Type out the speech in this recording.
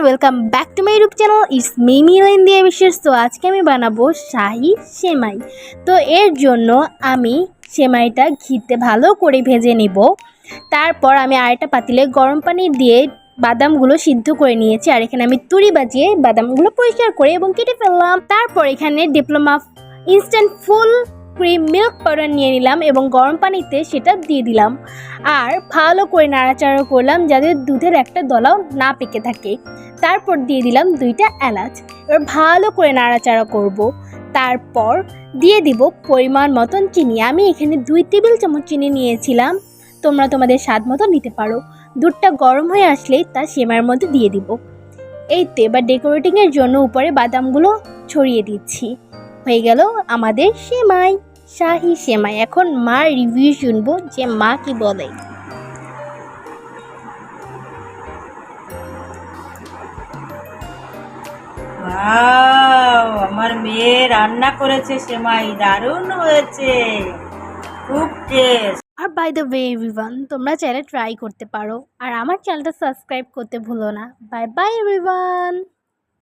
Welcome back to my YouTube channel it's me Milin Diya Biswas. তো আজকে আমি বানাবো শাহি সেমাই। তো এর জন্য আমি সেমাইটা ঘিতে ভালো করে ভেজে নিব। তারপর আমি আরেকটা পাতিলে গরম পানি দিয়ে বাদামগুলো সিদ্ধ করে নিয়েছি, আর এখানে আমি তুড়ি বাজিয়ে বাদামগুলো পরিষ্কার করে এবং কেটে ফেললাম। তারপর এখানে diploma instant full cream milk powder নিয়ে নিলাম এবং গরম পানিতে সেটা দিয়ে দিলাম, আর ভালো করে নাড়াচাড়া করলাম যাতে দুধের একটা দলাও না পেকে থাকে। তারপর দিয়ে দিলাম 2টা এলাচ। এবার ভালো করে নাড়াচাড়া করব। তারপর দিয়ে দিব পরিমাণ মতন চিনি। আমি এখানে 2 টেবিল চামচ চিনি নিয়েছিলাম, তোমরা তোমাদের স্বাদ মতো নিতে পারো। দুধটা গরম হয়ে আসলেই তা সেমাইয়ের মধ্যে দিয়ে দিব। এইতে এবার ডেকোরেটিংয়ের জন্য উপরে বাদামগুলো ছড়িয়ে দিচ্ছি। হয়ে গেল আমাদের সেমাই, শাহি সেমাই। এখন মার রিভিউ শুনবো যে মা কি বলে। ওয়াও, আমার মেয়ে রান্না করেছে সেমাই, দারুণ হয়েছে, খুব টেস্ট। আর বাই দ্য ওয়ে এভরিওয়ান, তোমরা চাইলে ট্রাই করতে পারো, আর আমার চ্যানেলটা সাবস্ক্রাইব করতে ভুলো না। Bye bye everyone.